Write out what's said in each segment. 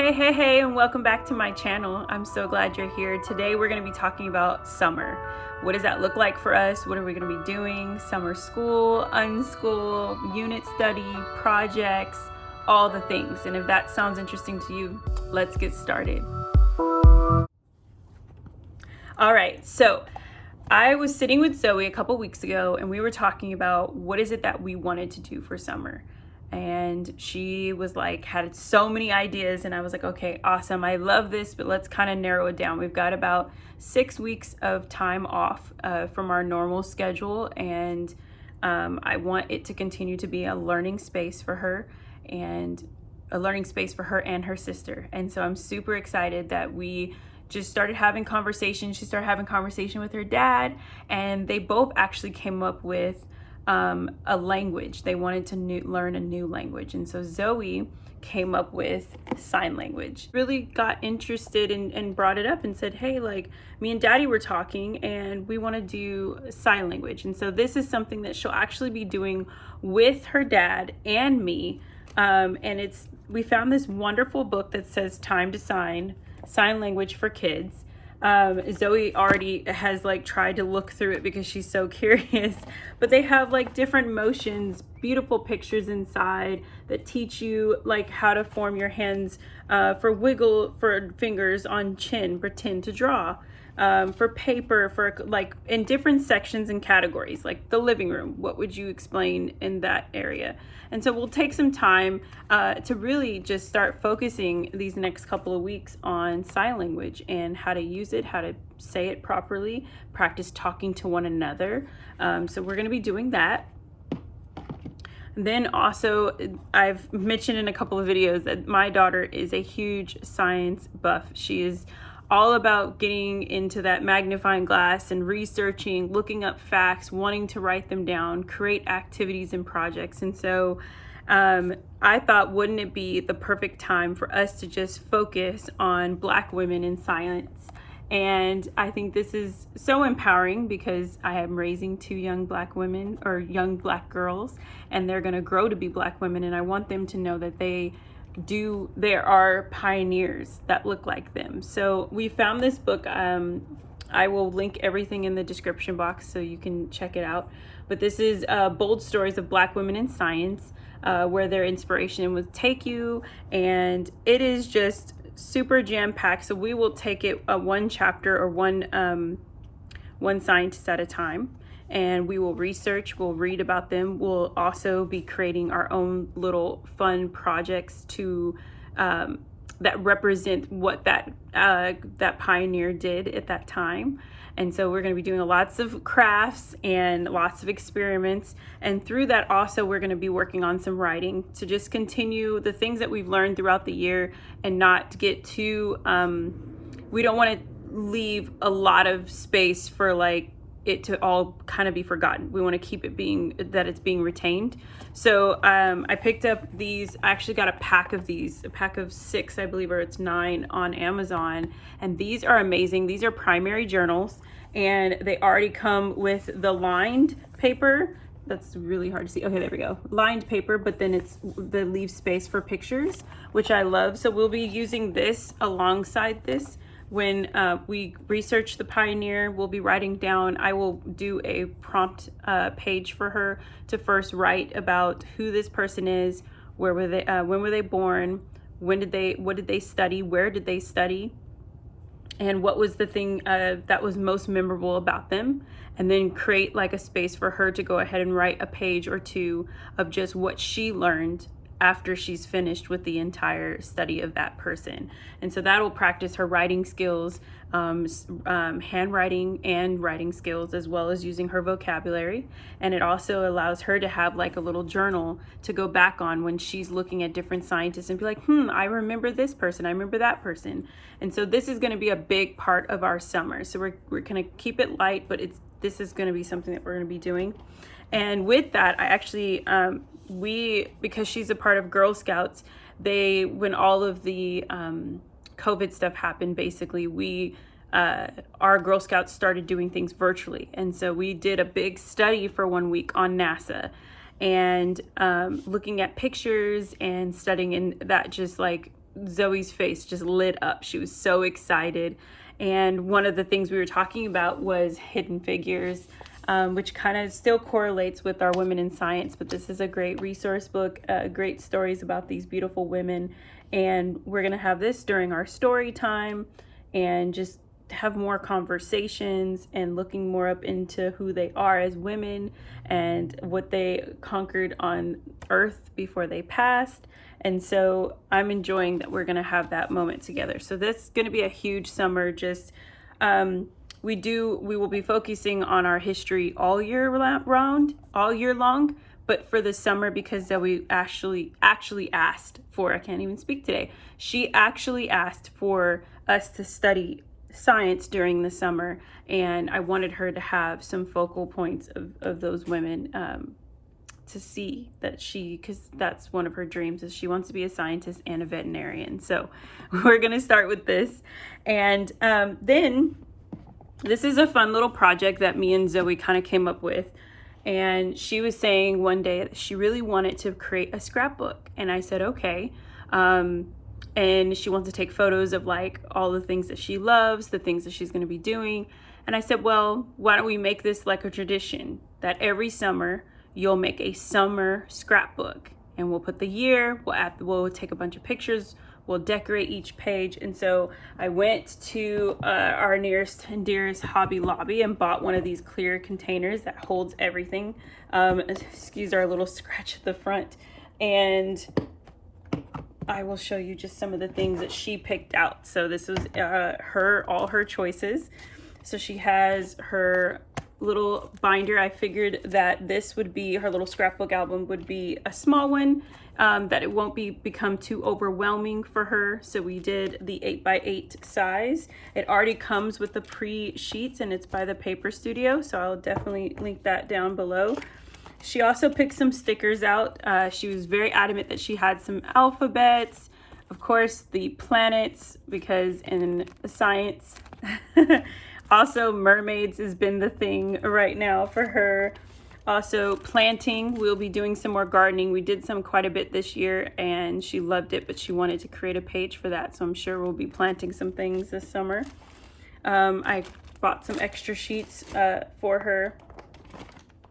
Hey, and welcome back to my channel. I'm so glad you're here. Today we're going to be talking about summer. What does that look like for us? What are we going to be doing? Summer school, unschool, unit study, projects, all the things. And if that sounds interesting to you, let's get started. All right, so I was sitting with Zoe a couple weeks ago and we were talking about what is it that we wanted to do for summer. And she was like, had so many ideas, and I was like, okay, awesome, I love this, but let's kind of narrow it down. We've got about 6 weeks of time off from our normal schedule, and I want it to continue to be a learning space for her and her sister. And so I'm super excited that we just started having conversations. She started having conversation with her dad, and they both actually came up with a language. They wanted to learn a new language. And so Zoe came up with sign language. Really got interested and brought it up and said, hey, like, me and Daddy were talking and we want to do sign language. And so this is something that she'll actually be doing with her dad and me. And we found this wonderful book that says Time to Sign Language for Kids. Zoe already has tried to look through it because she's so curious, but they have different motions, beautiful pictures inside that teach you how to form your hands for fingers on chin, pretend to draw, for paper, for in different sections and categories, like the living room. What would you explain in that area? And so we'll take some time to really just start focusing these next couple of weeks on sign language and how to use it, how to say it properly, practice talking to one another. So we're going to be doing that. And then also, I've mentioned in a couple of videos that my daughter is a huge science buff. She is all about getting into that magnifying glass and researching, looking up facts, wanting to write them down, create activities and projects. And so I thought, wouldn't it be the perfect time for us to just focus on Black women in science? And I think this is so empowering because I am raising 2 young Black women, or young Black girls, and they're going to grow to be Black women. And I want them to know that there are pioneers that look like them. So we found this book. I will link everything in the description box so you can check it out. But this is Bold Stories of Black Women in Science, where their inspiration would take you. And it is just super jam-packed. So we will take it one chapter or one scientist at a time. And we will research, we'll read about them. We'll also be creating our own little fun projects that represent what that pioneer did at that time. And so we're going to be doing lots of crafts and lots of experiments. And through that also, we're going to be working on some writing to just continue the things that we've learned throughout the year and not get too, we don't want to leave a lot of space for it to all kind of be forgotten. We want to keep it being retained. So I picked up these. I actually got a pack of these, a pack of 6, I believe, or it's 9 on Amazon. And these are amazing. These are primary journals, and they already come with the lined paper. That's really hard to see. Okay, there we go. Lined paper, but then it's the leave space for pictures, which I love. So we'll be using this alongside this. When we research the pioneer, we'll be writing down, I will do a prompt page for her to first write about who this person is, where were they, when were they born, what did they study, where did they study, and what was the thing that was most memorable about them, and then create a space for her to go ahead and write a page or 2 of just what she learned after she's finished with the entire study of that person. And so that will practice her writing skills, handwriting and writing skills, as well as using her vocabulary. And it also allows her to have a little journal to go back on when she's looking at different scientists and be like, I remember this person, I remember that person. And so this is going to be a big part of our summer. So we're going to keep it light, but this is going to be something that we're going to be doing. And with that, I actually, because she's a part of Girl Scouts, when all of the COVID stuff happened, basically, our Girl Scouts started doing things virtually. And so we did a big study for 1 week on NASA and looking at pictures and studying, and that just Zoe's face just lit up. She was so excited. And one of the things we were talking about was Hidden Figures, which kind of still correlates with our Women in Science, but this is a great resource book, great stories about these beautiful women. And we're going to have this during our story time and just have more conversations and looking more up into who they are as women and what they conquered on Earth before they passed. And so I'm enjoying that we're going to have that moment together. So this is going to be a huge summer. Just we will be focusing on our history all year long. But for the summer, because Zoe actually asked for, I can't even speak today. She actually asked for us to study science during the summer, and I wanted her to have some focal points of those women to see that because that's one of her dreams, is she wants to be a scientist and a veterinarian. So we're going to start with this. And then this is a fun little project that me and Zoe kind of came up with. And she was saying one day that she really wanted to create a scrapbook. And I said, okay. And she wants to take photos of like all the things that she loves, the things that she's going to be doing. And I said, well, why don't we make this like a tradition that every summer you'll make a summer scrapbook, and we'll put the year, we'll take a bunch of pictures, we'll decorate each page. And so I went to our nearest and dearest Hobby Lobby and bought one of these clear containers that holds everything. Excuse our little scratch at the front. And I will show you just some of the things that she picked out. So this was all her choices. So she has her little binder. I figured that this would be her little scrapbook album, would be a small one, that it won't become too overwhelming for her. So we did the 8x8 size. It already comes with the pre-sheets, and it's by the Paper Studio, so I'll definitely link that down below. She also picked some stickers out. She was very adamant that she had some alphabets, of course the planets, because in science also mermaids has been the thing right now for her. Also planting, we'll be doing some more gardening. We did quite a bit this year and she loved it, but she wanted to create a page for that, so I'm sure we'll be planting some things this summer. I bought some extra sheets for her.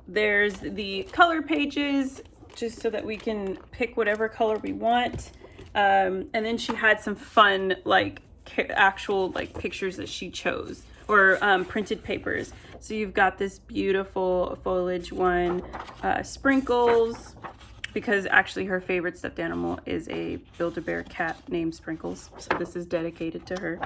There's the color pages, just so that we can pick whatever color we want. And then she had some fun, like actual like pictures that she chose, or printed papers. So you've got this beautiful foliage one, Sprinkles, because actually her favorite stuffed animal is a Build-A-Bear cat named Sprinkles. So this is dedicated to her.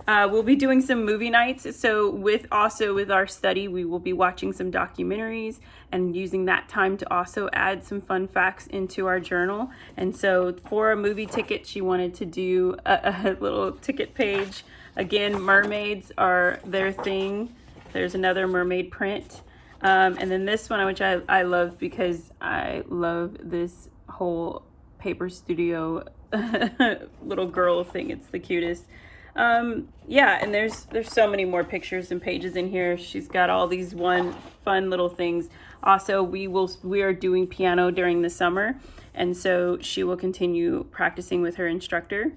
We'll be doing some movie nights. So with our study, we will be watching some documentaries and using that time to also add some fun facts into our journal. And so for a movie ticket, she wanted to do a little ticket page. Again, mermaids are their thing. There's another mermaid print. And then this one, which I love because I love this whole Paper Studio little girl thing. It's the cutest. Yeah, and there's so many more pictures and pages in here. She's got all these fun little things. Also, we are doing piano during the summer, and so she will continue practicing with her instructor.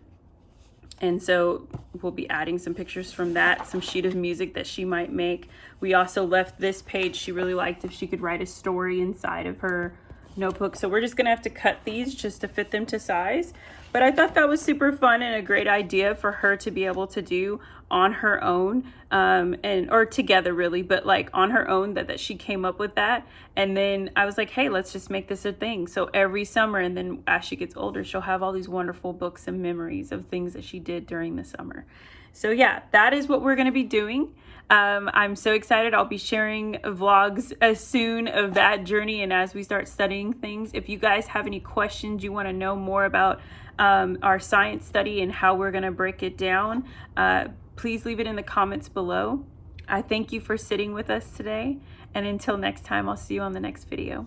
And so we'll be adding some pictures from that, some sheet of music that she might make. We also left this page. She really liked if she could write a story inside of her notebook. So we're just gonna have to cut these just to fit them to size. But I thought that was super fun and a great idea for her to be able to do on her own, or together really, but like on her own, that she came up with that. And then I was like, hey, let's just make this a thing. So every summer, and then as she gets older, she'll have all these wonderful books and memories of things that she did during the summer. So yeah, that is what we're going to be doing. I'm so excited. I'll be sharing vlogs as soon of that journey and as we start studying things. If you guys have any questions, you want to know more about our science study and how we're going to break it down, please leave it in the comments below. I thank you for sitting with us today, and until next time, I'll see you on the next video.